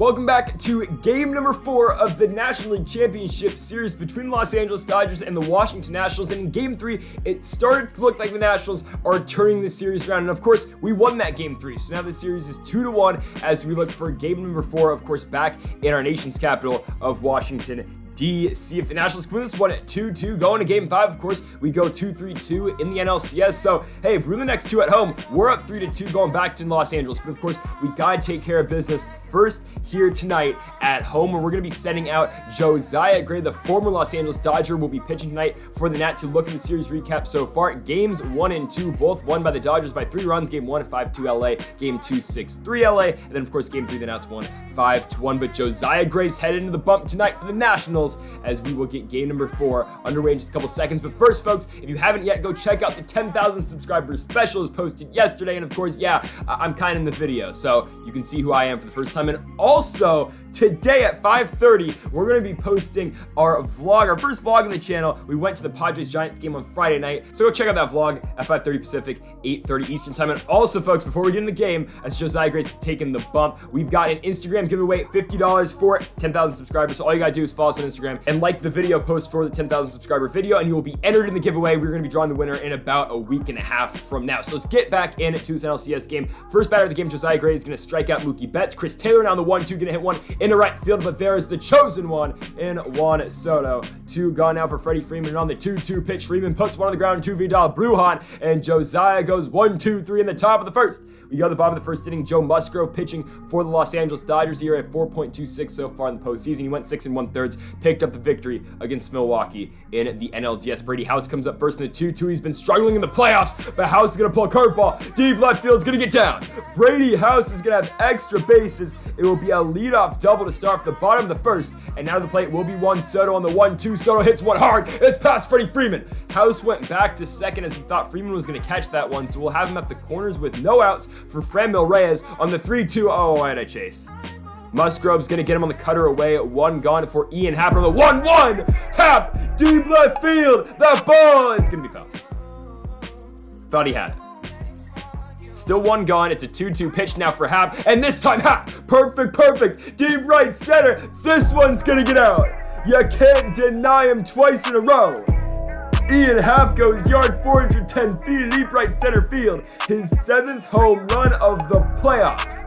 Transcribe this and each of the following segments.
Welcome back to game number 4 of the National League Championship Series between the Los Angeles Dodgers and the Washington Nationals. And in game 3, it started to look like the Nationals are turning the series around. And of course, we won that game 3. So now the series is 2-1 as we look for game number 4, of course, back in our nation's capital of Washington, D.C. If the Nationals can win this one at 2-2, going to game 5, of course, we go 2-3-2 in the NLCS. So, hey, if we win the next 2 at home, we're up 3-2 going back to Los Angeles. But of course, we gotta take care of business first here tonight at home, where we're gonna be sending out Josiah Gray, the former Los Angeles Dodger, will be pitching tonight for the Nats. To look at the series recap so far, games 1 and 2, both won by the Dodgers by 3 runs. Game 1, 5-2 LA. Game 2, 6-3 LA. And then, of course, game 3, the Nats won 5-1. But Josiah Gray's headed into the bump tonight for the Nationals, as we will get game number 4 underway in just a couple seconds. But first, folks, if you haven't yet, go check out the 10,000 subscribers special. It was posted yesterday, and of course, yeah, I'm kind of in the video, so you can see who I am for the first time. And also, today at 5:30, we're going to be posting our vlog, our first vlog on the channel. We went to the Padres Giants game on Friday night, so go check out that vlog at 5:30 Pacific, 8:30 Eastern time. And also, folks, before we get in the game, as Josiah Gray's taking the bump, we've got an Instagram giveaway, $50 for 10,000 subscribers. So all you gotta do is follow us on Instagram and like the video post for the 10,000 subscriber video, and you will be entered in the giveaway. We're going to be drawing the winner in about a week and a half from now. So let's get back into this NLCS game. First batter of the game, Josiah Gray is going to strike out Mookie Betts. Chris Taylor now on the 1-2, going to hit one into right field, but there is the chosen one in Juan Soto. 2 gone now for Freddie Freeman, and on the 2-2 pitch, Freeman puts one on the ground, 2 Vidal Brujan, and Josiah goes 1-2-3 in the top of the first. We go to the bottom of the first inning. Joe Musgrove pitching for the Los Angeles Dodgers here at 4.26 so far in the postseason. He went 6 1/3, picked up the victory against Milwaukee in the NLDS. Brady House comes up first in the 2-2. He's been struggling in the playoffs, but House is going to pull a curveball. Deep left field is going to get down. Brady House is going to have extra bases. It will be a leadoff double to start for the bottom of the first. And now to the plate will be Juan Soto on the 1-2. Soto hits one hard. It's past Freddie Freeman. House went back to second as he thought Freeman was going to catch that one. So we'll have him at the corners with no outs for Franmil Reyes on the 3-2. Oh, and a chase. Musgrove's going to get him on the cutter away. 1 gone for Ian Happ on the 1-1. Happ, deep left field. That ball, it's going to be foul. Thought he had it. Still 1 gone. It's a 2-2 pitch now for Happ. And this time, Happ, perfect. Deep right center. This one's going to get out. You can't deny him twice in a row. Ian Happ goes yard 410 feet in deep right center field. His 7th home run of the playoffs.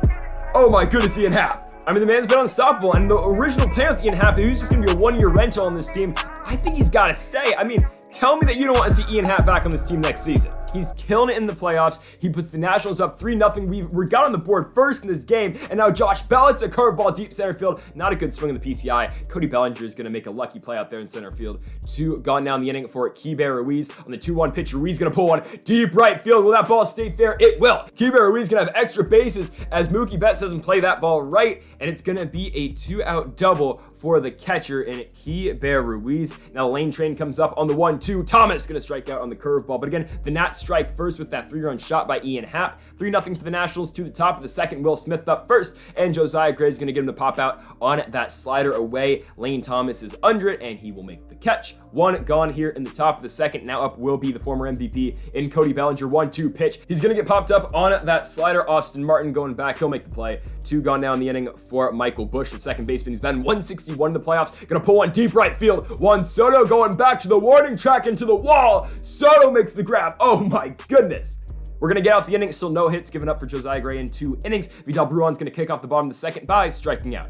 Oh my goodness, Ian Happ. I mean, the man's been unstoppable, and the original plan with Ian Happ, he was just going to be a 1-year rental on this team. I think he's got to stay. I mean, tell me that you don't want to see Ian Happ back on this team next season. He's killing it in the playoffs. He puts the Nationals up 3-0. We got on the board first in this game, and now Josh Bell hits a curveball deep center field. Not a good swing in the PCI. Cody Bellinger is going to make a lucky play out there in center field. 2 gone down the inning for Keibert Ruiz. On the 2-1 pitch, Ruiz going to pull one deep right field. Will that ball stay fair? It will. Keibert Ruiz going to have extra bases as Mookie Betts doesn't play that ball right, and it's going to be a 2-out double for the catcher in Keibert Ruiz. Now the lane train comes up on the 1-2. Thomas going to strike out on the curveball, but again, the Nats strike first with that 3-run shot by Ian Happ. 3-0 for the Nationals. To the top of the second, Will Smith up first, and Josiah Gray is going to get him the pop out on that slider away. Lane Thomas is under it, and he will make the catch. 1 gone here in the top of the second. Now up will be the former MVP in Cody Bellinger. 1-2 pitch. He's going to get popped up on that slider. Austin Martin going back. He'll make the play. 2 gone down the inning for Michael Busch, the second baseman. He's been 161 in the playoffs. Going to pull one deep right field. Juan Soto going back to the warning track into the wall. Soto makes the grab. Oh my goodness. We're going to get out the inning. Still no hits given up for Josiah Gray in 2 innings. Vidal Brujan's going to kick off the bottom of the second by striking out.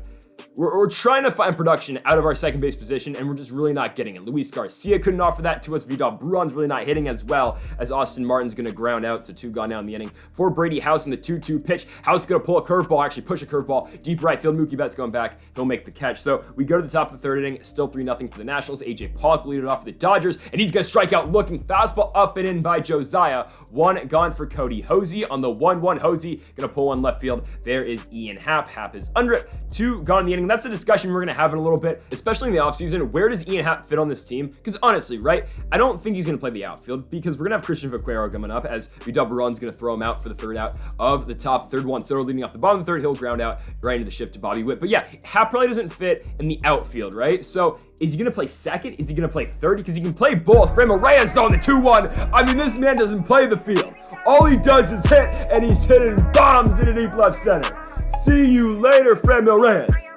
We're trying to find production out of our second base position, and we're just really not getting it. Luis Garcia couldn't offer that to us. Vidal Brujan's really not hitting as well as Austin Martin's going to ground out, so 2 gone down in the inning for Brady House in the 2-2 pitch. House going to pull a curveball, actually push a curveball, deep right field. Mookie Betts going back. He'll make the catch. So we go to the top of the third inning, still 3-0 for the Nationals. AJ Pollock lead it off for the Dodgers, and he's going to strike out looking. Fastball up and in by Josiah. 1 gone for Cody Hosey on the 1-1. Hosey going to pull one left field. There is Ian Happ. Happ is under it. 2 gone in the inning. That's a discussion we're going to have in a little bit, especially in the offseason. Where does Ian Happ fit on this team? Because honestly, right, I don't think he's going to play the outfield because we're going to have Christian Vaquero coming up as Vidal Brujan's going to throw him out for the 3rd out of the top. Third one, Soto leading off the bottom of the 3rd. He'll ground out right into the shift to Bobby Witt. But yeah, Happ probably doesn't fit in the outfield, right? So is he going to play second? Is he going to play third? Because he can play both. Franmil Reyes though on the 2-1. I mean, this man doesn't play the field. All he does is hit, and he's hitting bombs into deep left center. See you later, Framil Reyes.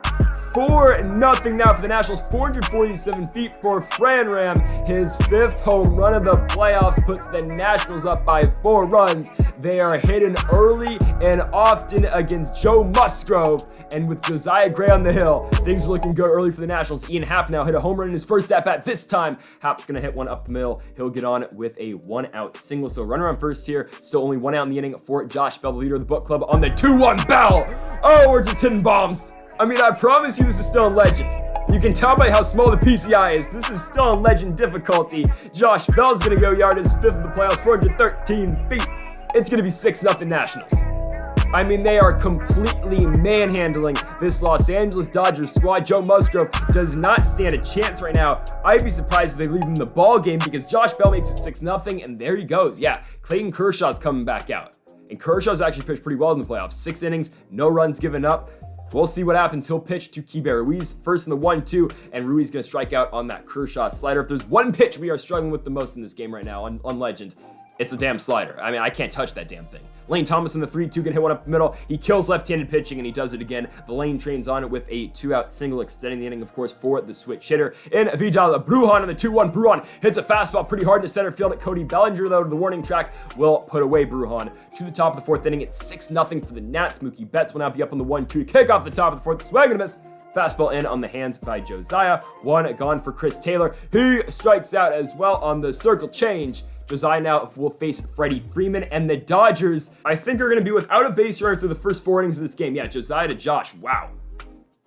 4-0 now for the Nationals, 447 feet for Fran Ram. His 5th home run of the playoffs puts the Nationals up by 4 runs. They are hitting early and often against Joe Musgrove, and with Josiah Gray on the hill, things are looking good early for the Nationals. Ian Happ now hit a home run in his first at-bat this time. Happ's gonna hit one up the middle. He'll get on with a 1-out single, so runner on first here. Still only 1 out in the inning for Josh Bell, the leader of the book club, on the 2-1 Bell. Oh, we're just hitting bombs. I mean, I promise you this is still in legend. You can tell by how small the PCI is. This is still in legend difficulty. Josh Bell's gonna go yard his 5th of the playoffs, 413 feet. It's gonna be 6-0 Nationals. I mean, they are completely manhandling this Los Angeles Dodgers squad. Joe Musgrove does not stand a chance right now. I'd be surprised if they leave him the ball game because Josh Bell makes it 6-0, and there he goes. Yeah, Clayton Kershaw's coming back out. And Kershaw's actually pitched pretty well in the playoffs. 6 innings, no runs given up. We'll see what happens. He'll pitch to Kershaw Ruiz first in the 1-2, and Ruiz going to strike out on that Kershaw slider. If there's one pitch we are struggling with the most in this game right now on Legend, it's a damn slider. I mean, I can't touch that damn thing. Lane Thomas in the 3-2 can hit one up the middle. He kills left-handed pitching, and he does it again. The Lane trains on it with a 2-out single, extending the inning, of course, for the switch hitter. In Vidal Brujan on the 2-1. Brujan hits a fastball pretty hard to center field. At Cody Bellinger, though, to the warning track, will put away Brujan. To the top of the 4th inning, it's 6-0 for the Nats. Mookie Betts will now be up on the 1-2. Kick off the top of the 4th. Swing and a miss. Fastball in on the hands by Josiah. 1 gone for Chris Taylor. He strikes out as well on the circle change. Josiah now will face Freddie Freeman, and the Dodgers, I think, are going to be without a base runner through the first 4 innings of this game. Yeah, Josiah to Josh. Wow.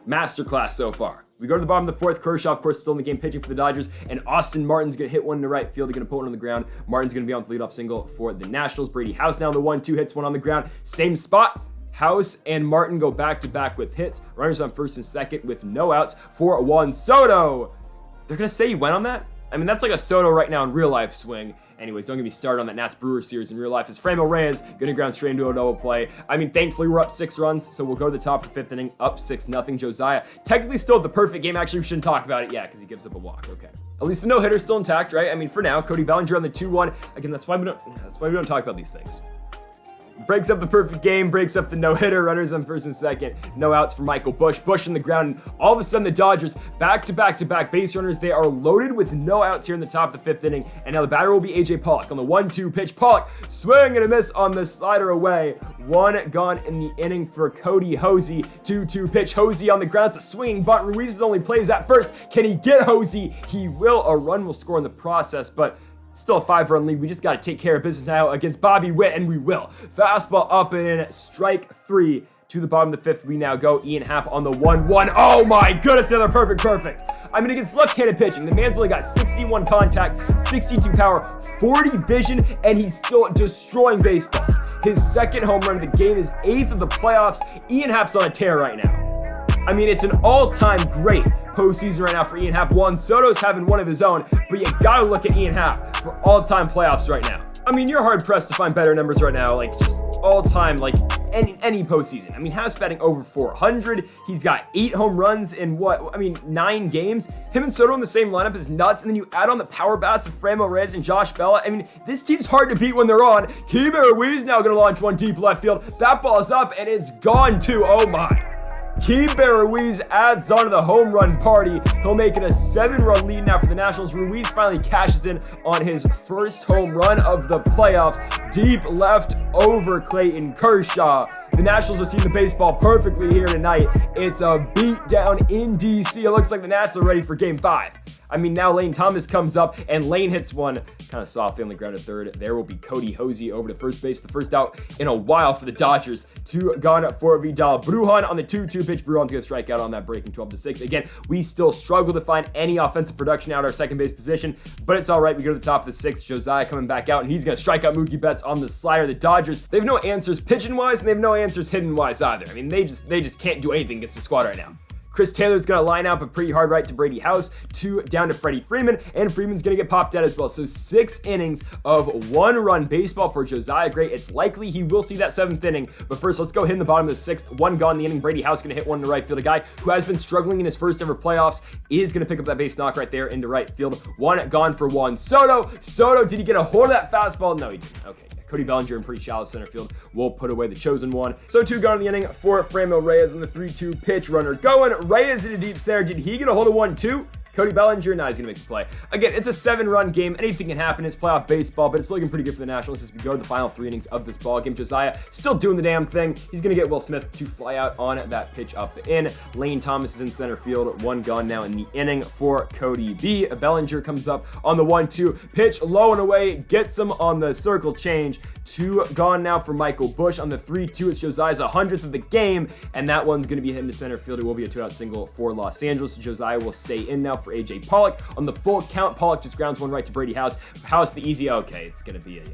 Masterclass so far. We go to the bottom of the 4th. Kershaw, of course, still in the game pitching for the Dodgers, and Austin Martin's going to hit one in the right field. He's going to put one on the ground. Martin's going to be on the leadoff single for the Nationals. Brady House now in the 1-2, hits one on the ground. Same spot. House and Martin go back-to-back with hits. Runners on first and second with no outs for Juan Soto. They're going to say you went on that? I mean, that's like a Soto right now in real life swing. Anyways, don't get me started on that Nats Brewers series in real life. It's Framil Reyes gonna ground straight into a double play. I mean, thankfully we're up 6 runs, so we'll go to the top of the 5th inning, up 6-0. Josiah technically still the perfect game. Actually, we shouldn't talk about it yet because he gives up a walk. Okay. At least the no-hitter's still intact, right? I mean, for now, Cody Bellinger on the 2-1. Again, that's why we don't talk about these things. Breaks up the perfect game, breaks up the no-hitter, runners on first and second, no outs for Michael Busch. Busch in the ground, and all of a sudden the Dodgers, back-to-back base runners, they are loaded with no outs here in the top of the 5th inning, and now the batter will be AJ Pollock on the 1-2 pitch. Pollock, swing and a miss on the slider away. 1 gone in the inning for Cody Hosey. 2-2 pitch, Hosey on the ground, it's a swinging bunt. Ruiz only plays at first. Can he get Hosey? He will. A run will score in the process, but still a 5-run lead. We just got to take care of business now against Bobby Witt, and we will. Fastball up and in, strike 3. To the bottom of the 5th, we now go. Ian Happ on the 1-1. Oh my goodness, another perfect. I mean, against left-handed pitching, the man's only got 61 contact, 62 power, 40 vision, and he's still destroying baseballs. His 2nd home run of the game, his 8th of the playoffs. Ian Happ's on a tear right now. I mean, it's an all-time great postseason right now for Ian Happ. Juan Soto's having one of his own, but you gotta look at Ian Happ for all-time playoffs right now. I mean, you're hard-pressed to find better numbers right now, like just all-time, like any postseason. I mean, Happ's batting over 400. He's got 8 home runs in 9 games. Him and Soto in the same lineup is nuts, and then you add on the power bats of Framil Reyes and Josh Bell. I mean, this team's hard to beat when they're on. Kershaw Ruiz now gonna launch one deep left field. That ball's up, and it's gone too. Oh my. Kershaw Ruiz adds on to the home run party. He'll make it a 7-run lead now for the Nationals. Ruiz finally cashes in on his first home run of the playoffs. Deep left over Clayton Kershaw. The Nationals are seeing the baseball perfectly here tonight. It's a beatdown in DC. It looks like the Nationals are ready for Game 5. I mean, now Lane Thomas comes up, and Lane hits one kind of softly on the ground at third. There will be Cody Hosey over to first base. The first out in a while for the Dodgers. 2 gone for Vidal Brujan on the 2-2 pitch. Brujan's going to strike out on that breaking 12-6. Again, we still struggle to find any offensive production out of our second base position, but it's all right. We go to the top of the 6th. Josiah coming back out, and he's going to strike out Mookie Betts on the slider. The Dodgers, they have no answers pitching-wise, and they have no answers hitting-wise either. I mean, they just can't do anything against the squad right now. Chris Taylor's going to line up a pretty hard right to Brady House, 2 down to Freddie Freeman, and Freeman's going to get popped out as well. So 6 innings of 1-run baseball for Josiah Gray. It's likely he will see that 7th inning, but first let's go hit in the bottom of the 6th. 1 gone in the inning. Brady House going to hit one to right field. A guy who has been struggling in his first ever playoffs is going to pick up that base knock right there into right field. 1 gone for Juan Soto. Soto, did he get a hold of that fastball? No, he didn't. Okay. Cody Bellinger in pretty shallow center field will put away the chosen one. So 2 gone in the inning for Franmil Reyes on the 3-2 pitch. Runner going. Reyes in a deep center. Did he get a hold of 1-2? Cody Bellinger, now he's going to make the play. Again, it's a 7-run game. Anything can happen. It's playoff baseball, but it's looking pretty good for the Nationals as we go to the final 3 innings of this ball game. Josiah still doing the damn thing. He's going to get Will Smith to fly out on that pitch up the in. Lane Thomas is in center field. 1 gone now in the inning for Cody B. Bellinger comes up on the 1-2 pitch, low and away, gets him on the circle change. 2 gone now for Michael Busch on the 3-2. It's Josiah's 100th of the game, and that one's going to be hitting to center field. It will be a 2-out single for Los Angeles. Josiah will stay in now for AJ Pollock on the full count. Pollock just grounds one right to Brady House. House the easy. Okay, it's going to be a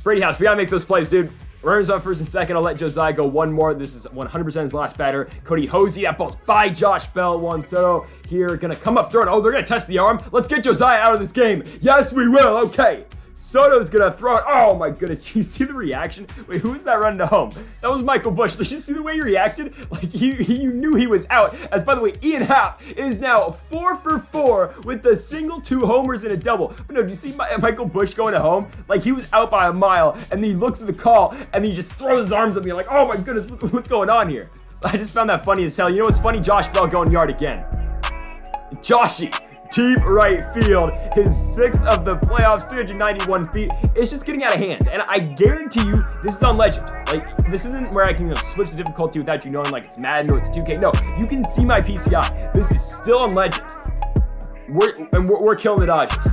Brady House, we got to make those plays, dude. Runners on first and second. I'll let Josiah go one more. This is 100% his last batter. Cody Hosey. That ball's by Josh Bell. Juan Soto here going to come up throwing. Oh, they're going to test the arm. Let's get Josiah out of this game. Yes, we will. Okay. Soto's gonna throw it. Oh my goodness, did you see the reaction? Wait, who was that running to home? That was Michael Busch. Did you see the way he reacted? Like, you knew he was out. As by the way, Ian Happ is now 4 for 4 with a single, 2 homers, and a double. But no, did you see Michael Busch going to home? Like, he was out by a mile, and then he looks at the call, and he just throws his arms up, and you're like, oh my goodness, what's going on here? I just found that funny as hell. You know what's funny? Josh Bell going yard again. Joshy. Deep right field, his 6th of the playoffs, 391 feet. It's just getting out of hand, and I guarantee you this is on Legend. Like, this isn't where I can switch the difficulty without you knowing like it's Madden or it's 2K. No, you can see my PCI. This is still on Legend. We're killing the Dodgers.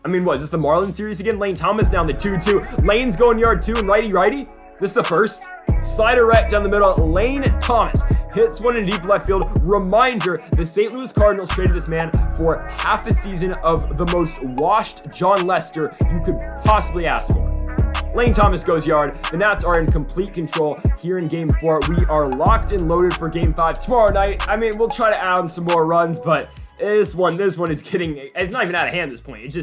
I mean, what is this, the Marlins series again? Lane Thomas down the 2-2. Lane's going yard 2 and righty. This is the first. Slider right down the middle. Lane Thomas hits one in deep left field. Reminder, the St. Louis Cardinals traded this man for half a season of the most washed John Lester you could possibly ask for. Lane Thomas goes yard. The Nats are in complete control here in Game 4. We are locked and loaded for Game 5 tomorrow night. I mean, we'll try to add on some more runs, but this one is getting, it's not even out of hand at this point.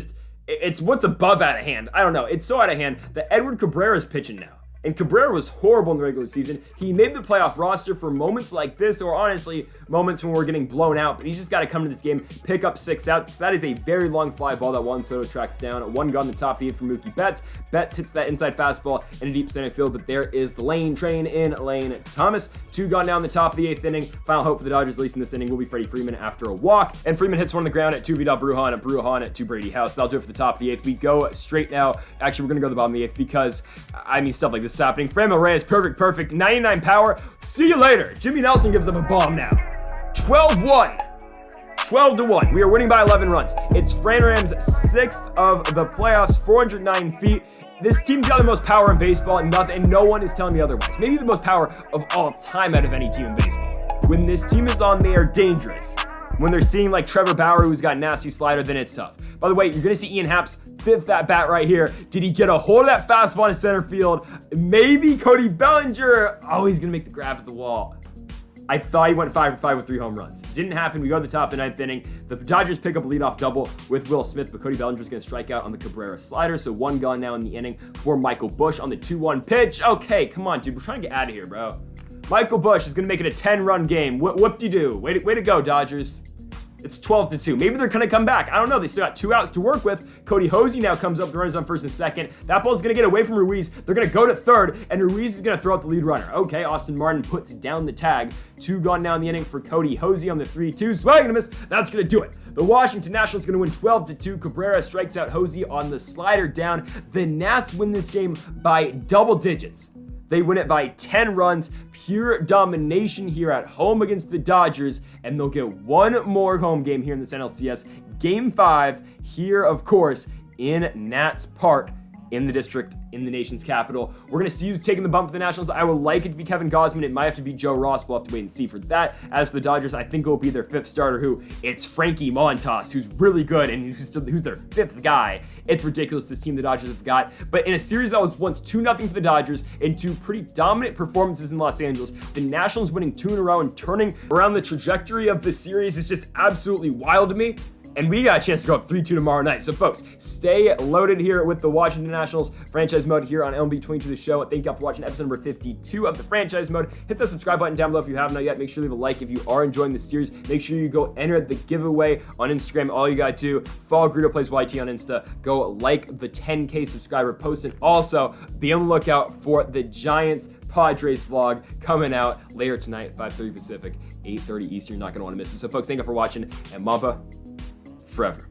It's what's above out of hand. I don't know. It's so out of hand that Edward Cabrera is pitching now. And Cabrera was horrible in the regular season. He made the playoff roster for moments like this, or honestly, moments when we're getting blown out. But he's just got to come to this game, pick up 6 outs. That is a very long fly ball that Juan Soto tracks down. 1 gone the top 8 for Mookie Betts. Betts hits that inside fastball in a deep center field, but there is the Lane train in Lane Thomas. 2 gone down the top of the 8th inning. Final hope for the Dodgers, at least in this inning, will be Freddie Freeman after a walk. And Freeman hits one on the ground at 2 Vidal Brujan to Brady House. That'll do it for the top of the 8th. We go straight now. Actually, we're going to go to the bottom of the 8th because, I mean, stuff like this is happening. Franmil Reyes, perfect, 99 power. See you later. Jimmy Nelson gives up a bomb now. 12-1. 12-1. We are winning by 11 runs. It's Fran Ram's 6th of the playoffs, 409 feet. This team's got the most power in baseball, and no one is telling me otherwise. Maybe the most power of all time out of any team in baseball. When this team is on, they are dangerous. When they're seeing like Trevor Bauer, who's got a nasty slider, then it's tough. By the way, you're going to see Ian Happ's 5th at bat right here. Did he get a hold of that fastball in center field? Maybe Cody Bellinger. Oh, he's going to make the grab at the wall. I thought he went 5 for 5 with 3 home runs. Didn't happen. We go to the top of the 9th inning. The Dodgers pick up a leadoff double with Will Smith, but Cody Bellinger's going to strike out on the Cabrera slider. So 1 gone now in the inning for Michael Busch on the 2-1 pitch. Okay, come on, dude. We're trying to get out of here, bro. Michael Busch is going to make it a 10-run game. Whoop-de-doo. Way to go, Dodgers. It's 12-2. Maybe they're going to come back. I don't know. They still got 2 outs to work with. Cody Hosey now comes up. The runners on first and second. That ball's going to get away from Ruiz. They're going to go to third, and Ruiz is going to throw out the lead runner. Okay, Austin Martin puts down the tag. 2 gone now in the inning for Cody Hosey on the 3-2. Swing and a miss. That's going to do it. The Washington Nationals going to win 12-2. Cabrera strikes out Hosey on the slider down. The Nats win this game by double digits. They win it by 10 runs, pure domination here at home against the Dodgers, and they'll get one more home game here in this NLCS. Game 5 here, of course, in Nats Park in the district, in the nation's capital. We're going to see who's taking the bump for the Nationals. I would like it to be Kevin Gausman. It might have to be Joe Ross. We'll have to wait and see for that. As for the Dodgers, I think it will be their 5th starter, who it's Frankie Montas, who's really good and who's their 5th guy. It's ridiculous, this team the Dodgers have got. But in a series that was once 2-0 for the Dodgers, in 2 pretty dominant performances in Los Angeles, the Nationals winning 2 in a row and turning around the trajectory of the series is just absolutely wild to me. and we got a chance to go up 3-2 tomorrow night. So folks, stay loaded here with the Washington Nationals franchise mode here on MLB 22 The Show. Thank you all for watching episode number 52 of the franchise mode. Hit the subscribe button down below if you haven't yet. Make sure you leave a like if you are enjoying the series. Make sure you go enter the giveaway on Instagram. All you gotta do, follow Greedo Plays YT on Insta. Go like the 10K subscriber post, and also be on the lookout for the Giants Padres vlog coming out later tonight at 5:30 Pacific, 8:30 Eastern. You're not gonna want to miss it. So folks, thank you for watching, and Mamba forever.